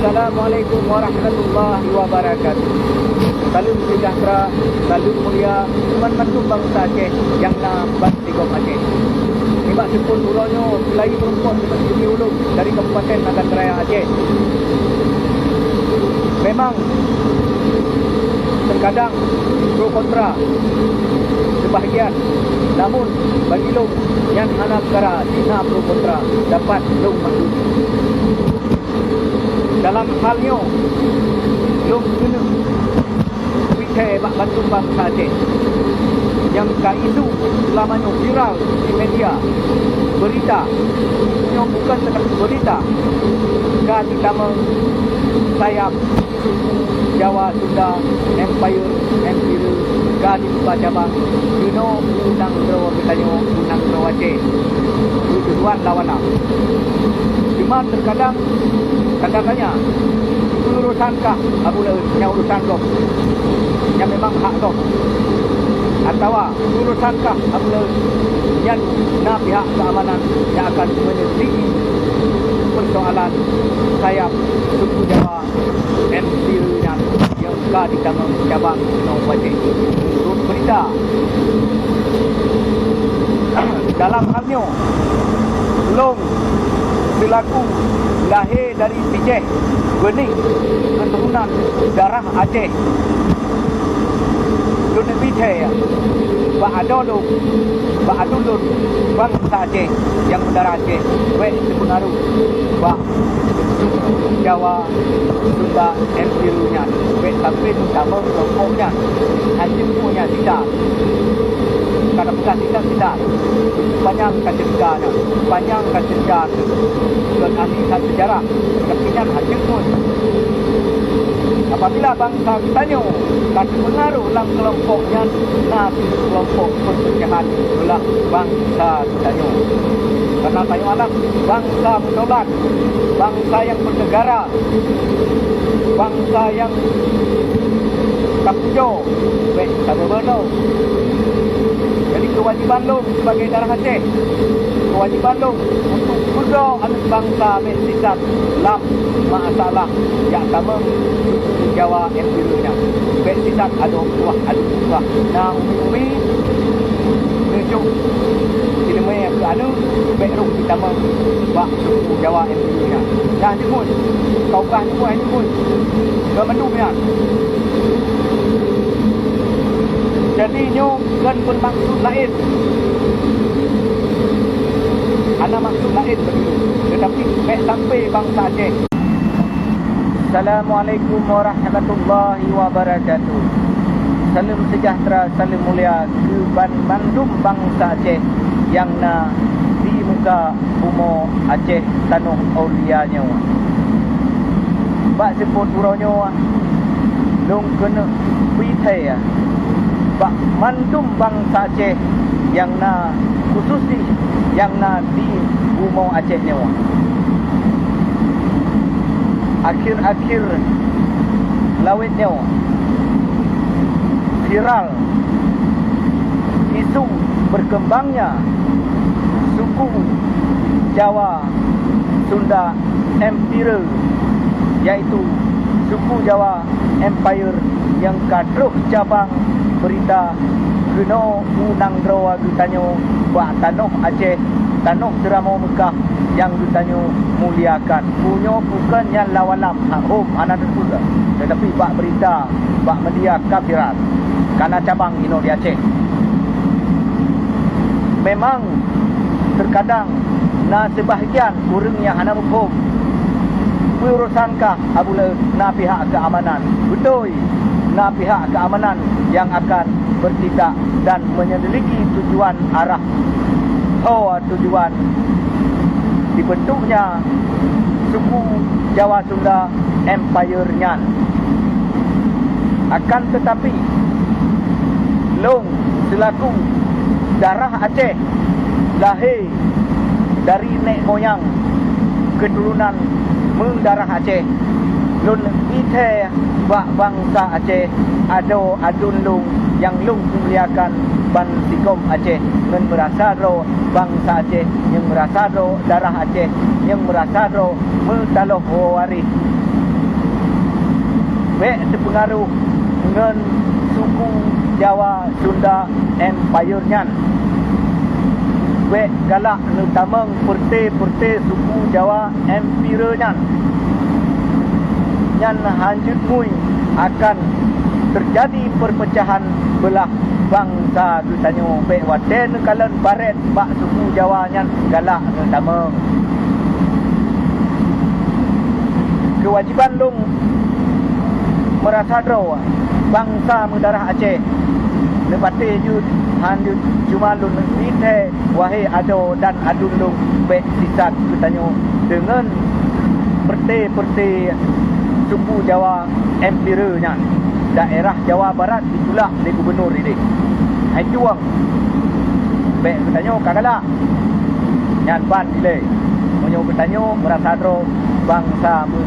Assalamualaikum warahmatullahi wabarakatuh. Salam sejahtera, salam mulia, mantul bangsa Aceh yang nak Bantigom Aceh. Ibak sepun ulonyo selain perempuan seperti ulung dari Kabupaten Nagan Raya Aceh. Memang terkadang pro kontra sebahagian, namun bagi long yang hana perkara tina pro kontra dapat long maju. Dalam halnya long kena wikhe bak bantu bangsa Aceh yang ka isu selamanya viral di media berita yang bukan sekadar berita ka ditama sayap Jawa Sunda Empire ka dibuka cabang Dino Unang Drawa bertanya Unang Drawa Aceh tujuan lawanlah. Cuma terkadang kadang-kadangnya urusankah yang urusan kau yang memang hak kau atau urusankah yang na pihak keamanan yang akan menyelidiki persoalan sayap suku Jawa Empire yang ka ditama cabang Unang Aceh. Turut berita dalam halnya long selaku lahir dari Aceh benih keturunan darah Aceh dunia Aceh ya Pak Adulun bangsa Aceh yang berdarah Aceh wek sepenaruh Pak Jawa Sunda Empire-nya wek sampai utama kelompoknya hanya punya tidak karena bukan tidak panjang sejarahnya panjang sejarah dan ahli sejarah kepinan hasil pun apabila bangsa tanya kasih pengaruh dalam kelompoknya nanti kelompok penjahat adalah bangsa tanya karena tanya alam bangsa berdaulat bangsa yang bernegara bangsa yang tapujo baik tak berbeno. Jadi kewajiban long sebagai darah Aceh, kewajiban long untuk berdoa anak bangsa mestikat dalam masalah yang sama Jawa Empire-nya. Mestikat ada tuah. Nah, umi tunjuk ilmu yang ke anu backroom kita membak suku Jawa Empire-nya. Nah, jemput kau kan jemput ke mendunya. Jadi nyo kan bermaksud lain. Ada maksud lain begitu. Tetapi sampai bangsa Aceh. Assalamualaikum warahmatullahi wabarakatuh. Salam sejahtera, salam mulia ke Bandung bangsa Aceh yang na di muka bumi Aceh tanah aulianya. Bak sebut uronyo long kena withaya Bak mandum bangsa Aceh yang na khususi yang na di bumi Aceh nyawa. Akhir-akhir lawit nyawa viral isu berkembangnya suku Jawa Sunda Empire, yaitu suku Jawa Empire yang kadruh cabang berita kena Unang Drawa ditanyo buat tanah Aceh, tanah Deramo Mekah yang ditanyo muliakan. Punya bukan yang lawalam hom anak pula, tetapi bak berita bak media kafirat karena cabang ino di Aceh. Memang terkadang na sebahagian urang yang hana hukum urusankah abula na pihak keamanan betul na pihak keamanan yang akan bertindak dan menyelidiki tujuan arah tujuan dibentuknya suku Jawa Sunda Empire-nya. Akan tetapi long selaku darah Aceh lahir dari nek moyang keturunan mendarah Aceh lun ite bak bangsa Aceh ado adun lung yang lung muliakan Bantigom Aceh dan merasa ro bangsa Aceh yang merasa ro darah Aceh yang merasa ro metaloh waris Wek terpengaruh dengan suku Jawa Sunda Empire nyan. Wek galak nutameng perte-perte suku Jawa Empire nyan. Nyan hanjut mui akan terjadi perpecahan belah bangsa tu tanyo pek waten kalen baret bak suku Jawa nyan galak nutameng. Kewajiban long merasa draw bangsa mendarah Aceh lepate jud hanjut jumalun site wahai ado dan adun long pek sisat tu tanyo dengan perte-perte suku Jawa Empire nya daerah Jawa Barat ditulak oleh gubernur ini. Hai tuang. Bek bertanya kagala. Nyan ban dile. Monyo bertanya merasa dro bangsa